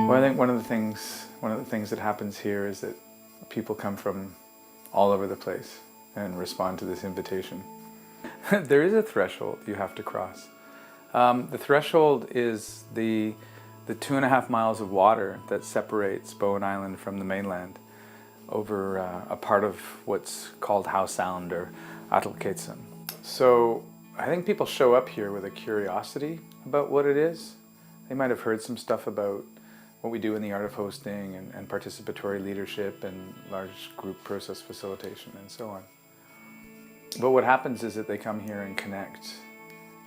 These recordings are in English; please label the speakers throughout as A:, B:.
A: Well, I think one of the things that happens here is that people come from all over the place and respond to this invitation. There is a threshold you have to cross. The threshold is the 2.5 miles of water that separates Bowen Island from the mainland over a part of what's called Howe Sound or Atalkatsun. So I think people show up here with a curiosity about what it is. They might have heard some stuff about what we do in the art of hosting and participatory leadership and large group process facilitation and so on. But what happens is that they come here and connect,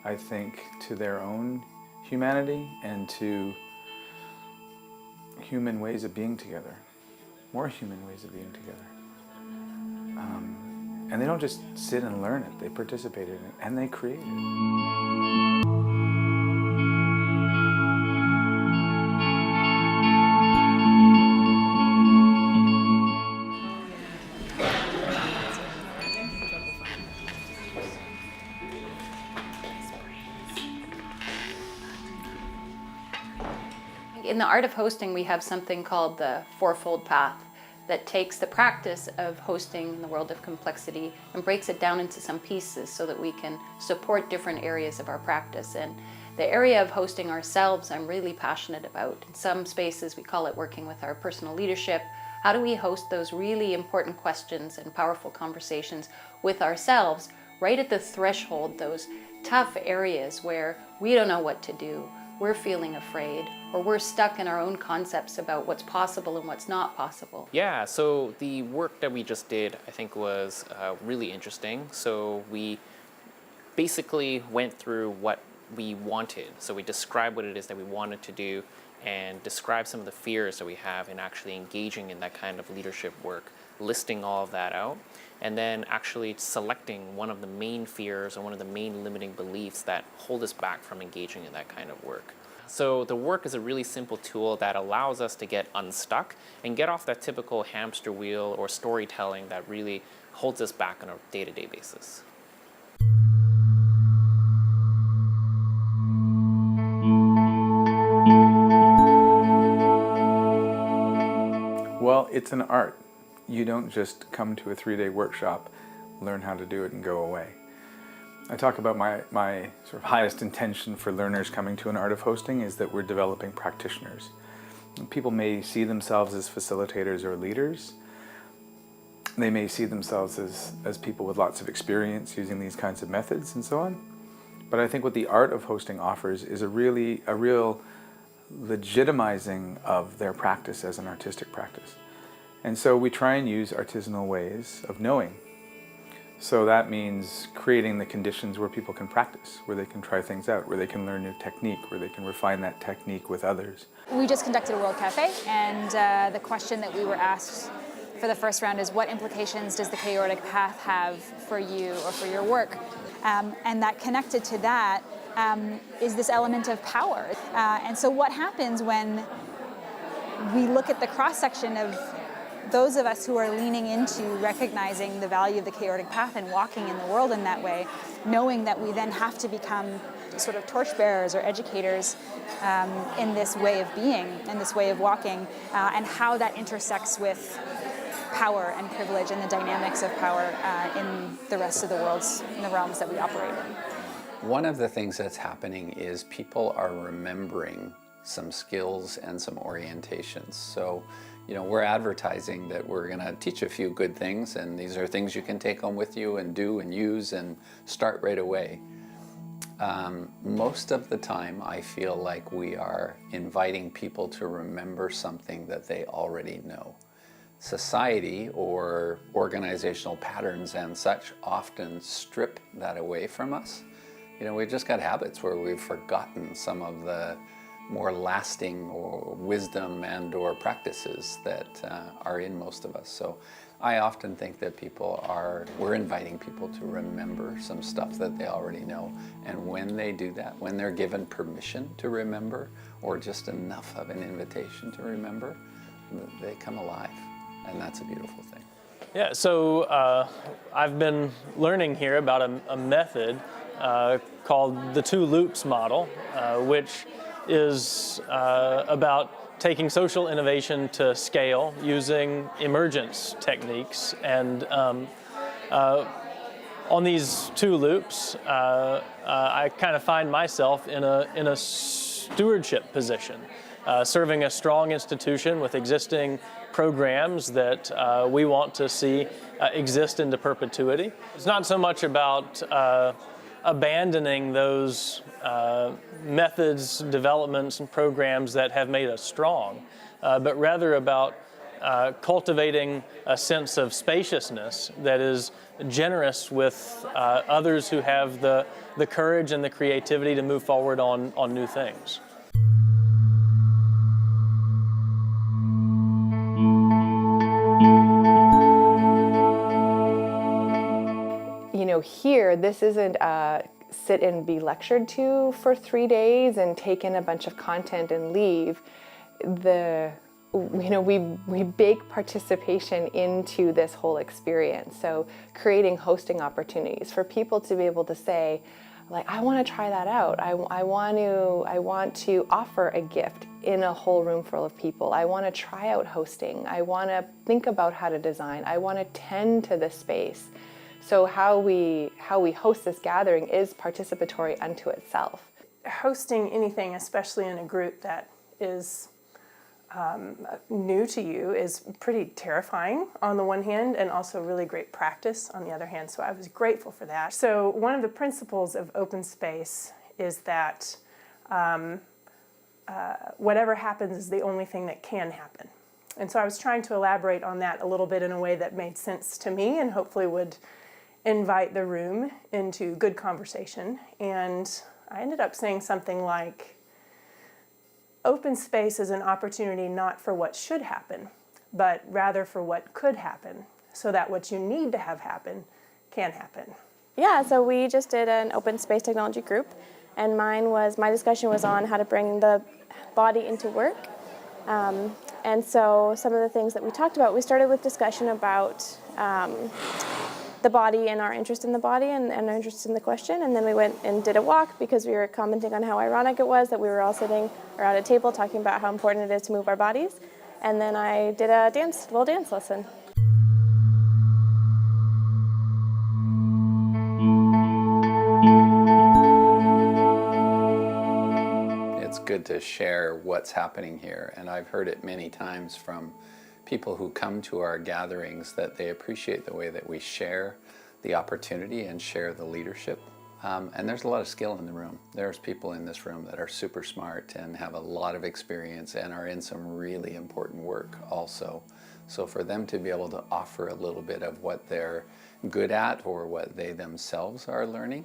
A: I think, to their own humanity and to human ways of being together, more human ways of being together. And they don't just sit and learn it, they participate in it and they create it.
B: In the art of hosting, we have something called the fourfold path that takes the practice of hosting in the world of complexity and breaks it down into some pieces so that we can support different areas of our practice. And the area of hosting ourselves I'm really passionate about. In some spaces we call it working with our personal leadership. How do we host those really important questions and powerful conversations with ourselves right at the threshold, those tough areas where we don't know what to do, we're feeling afraid, or we're stuck in our own concepts about what's possible and what's not possible.
C: Yeah, so the work that we just did, I think, was really interesting. So we basically went through what we wanted. So we described what it is that we wanted to do and described some of the fears that we have in actually engaging in that kind of leadership work, listing all of that out, and then actually selecting one of the main fears or one of the main limiting beliefs that hold us back from engaging in that kind of work. So the work is a really simple tool that allows us to get unstuck and get off that typical hamster wheel or storytelling that really holds us back on a day-to-day basis.
A: Well, it's an art. You don't just come to a 3-day workshop, learn how to do it and go away. I talk about my sort of highest intention for learners coming to an art of hosting is that we're developing practitioners. People may see themselves as facilitators or leaders. They may see themselves as people with lots of experience using these kinds of methods and so on. But I think what the art of hosting offers is a real legitimizing of their practice as an artistic practice. And so we try and use artisanal ways of knowing. So that means creating the conditions where people can practice, where they can try things out, where they can learn new technique, where they can refine that technique with others.
D: We just conducted a World Cafe, and the question that we were asked for the first round is, what implications does the chaotic path have for you or for your work? And that connected to that is this element of power. And so what happens when we look at the cross-section of those of us who are leaning into recognizing the value of the chaotic path and walking in the world in that way, knowing that we then have to become sort of torchbearers or educators in this way of being, in this way of walking, and how that intersects with power and privilege and the dynamics of power in the rest of the worlds, in the realms that we operate in.
E: One of the things that's happening is people are remembering some skills and some orientations. So, we're advertising that we're going to teach a few good things, and these are things you can take home with you and do and use and start right away. Most of the time, I feel like we are inviting people to remember something that they already know. Society or organizational patterns and such often strip that away from us. We've just got habits where we've forgotten some of the more lasting or wisdom and or practices that are in most of us. So I often think that we're inviting people to remember some stuff that they already know. And when they do that, when they're given permission to remember, or just enough of an invitation to remember, they come alive. And that's a beautiful thing.
F: Yeah, so I've been learning here about a method called the 2 loops model, which is about taking social innovation to scale using emergence techniques. And on these two loops, I kind of find myself in a stewardship position, serving a strong institution with existing programs that we want to see exist into perpetuity. It's not so much about abandoning those methods, developments, and programs that have made us strong, but rather about cultivating a sense of spaciousness that is generous with others who have the courage and the creativity to move forward on new things.
G: You know, here, this isn't sit and be lectured to for 3 days and take in a bunch of content and leave. We bake participation into this whole experience. So creating hosting opportunities for people to be able to say, like, I want to try that out. I want to offer a gift in a whole room full of people. I want to try out hosting. I want to think about how to design. I want to tend to the space. So how we host this gathering is participatory unto itself.
H: Hosting anything, especially in a group that is new to you, is pretty terrifying on the one hand, and also really great practice on the other hand. So I was grateful for that. So one of the principles of open space is that whatever happens is the only thing that can happen. And so I was trying to elaborate on that a little bit in a way that made sense to me and hopefully would invite the room into good conversation. And I ended up saying something like, open space is an opportunity not for what should happen, but rather for what could happen, so that what you need to have happen can happen.
I: Yeah, so we just did an open space technology group, and my discussion was on how to bring the body into work. And so some of the things that we talked about, we started with discussion about the body and our interest in the body and our interest in the question, and then we went and did a walk because we were commenting on how ironic it was that we were all sitting around a table talking about how important it is to move our bodies, and then I did a little dance lesson.
E: It's good to share what's happening here, and I've heard it many times from people who come to our gatherings that they appreciate the way that we share the opportunity and share the leadership. And there's a lot of skill in the room. There's people in this room that are super smart and have a lot of experience and are in some really important work also. So for them to be able to offer a little bit of what they're good at or what they themselves are learning,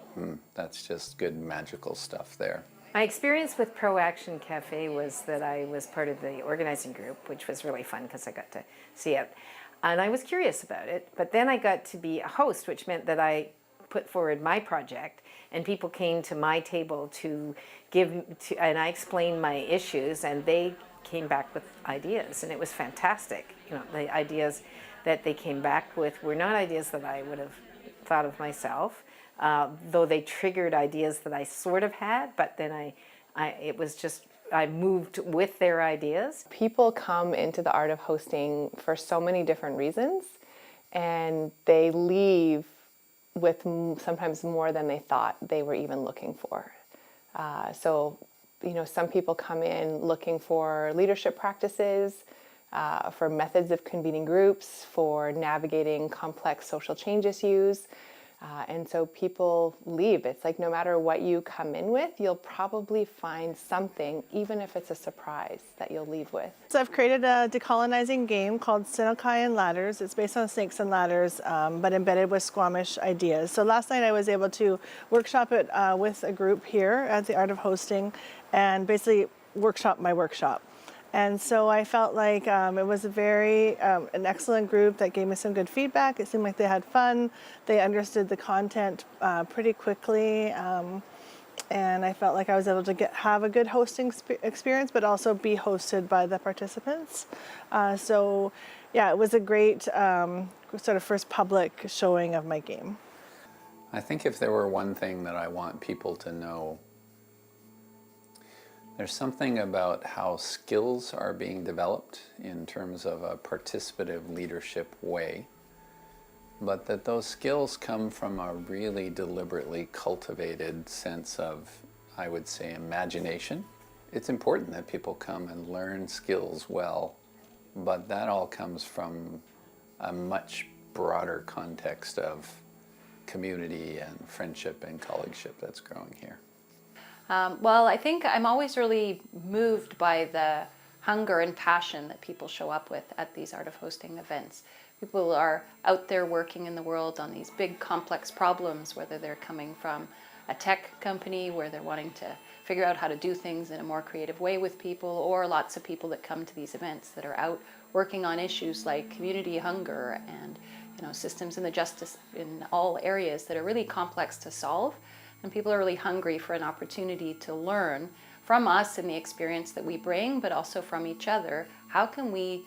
E: that's just good magical stuff there.
J: My experience with Pro Action Cafe was that I was part of the organizing group, which was really fun because I got to see it. And I was curious about it, but then I got to be a host, which meant that I put forward my project, and people came to my table and I explained my issues, and they came back with ideas, and it was fantastic. You know, the ideas that they came back with were not ideas that I would have thought of myself. Though they triggered ideas that I sort of had, but then I moved with their ideas.
G: People come into the art of hosting for so many different reasons, and they leave with sometimes more than they thought they were even looking for. So, you know, some people come in looking for leadership practices, for methods of convening groups, for navigating complex social change issues. And so people leave. It's like no matter what you come in with, you'll probably find something, even if it's a surprise, that you'll leave with.
K: So I've created a decolonizing game called Sinokai and Ladders. It's based on snakes and ladders, but embedded with Squamish ideas. So last night I was able to workshop it with a group here at the Art of Hosting and basically workshop my workshop. And so I felt like it was an excellent group that gave me some good feedback. It seemed like they had fun. They understood the content pretty quickly. And I felt like I was able to have a good hosting experience, but also be hosted by the participants. So yeah, it was a great sort of first public showing of my game.
E: I think if there were one thing that I want people to know, There's something about how skills are being developed in terms of a participative leadership way, but that those skills come from a really deliberately cultivated sense of, I would say, imagination. It's important that people come and learn skills well, but that all comes from a much broader context of community and friendship and colleagueship that's growing here.
B: Well, I think I'm always really moved by the hunger and passion that people show up with at these Art of Hosting events. People are out there working in the world on these big complex problems, whether they're coming from a tech company where they're wanting to figure out how to do things in a more creative way with people, or lots of people that come to these events that are out working on issues like community hunger and systems in the justice in all areas that are really complex to solve. And people are really hungry for an opportunity to learn from us and the experience that we bring, but also from each other. How can we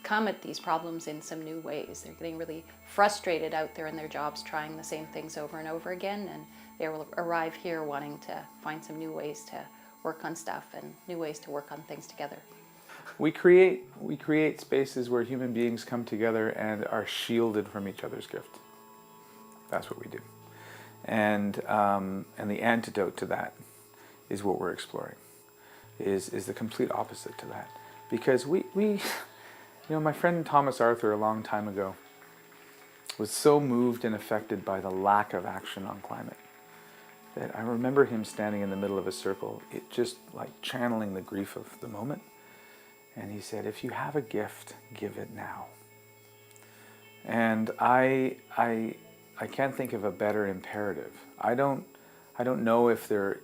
B: come at these problems in some new ways? They're getting really frustrated out there in their jobs, trying the same things over and over again, and they will arrive here wanting to find some new ways to work on stuff and new ways to work on things together.
A: We create spaces where human beings come together and are shielded from each other's gift. That's what we do. And the antidote to that is what we're exploring, is the complete opposite to that. Because my friend Thomas Arthur a long time ago was so moved and affected by the lack of action on climate that I remember him standing in the middle of a circle, it just like channeling the grief of the moment. And he said, if you have a gift, give it now. And I can't think of a better imperative. I don't know if there's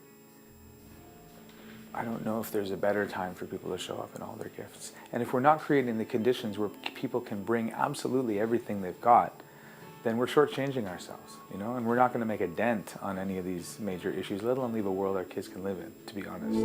A: a better time for people to show up in all their gifts. And if we're not creating the conditions where people can bring absolutely everything they've got, then we're shortchanging ourselves, and we're not going to make a dent on any of these major issues, let alone leave a world our kids can live in, to be honest.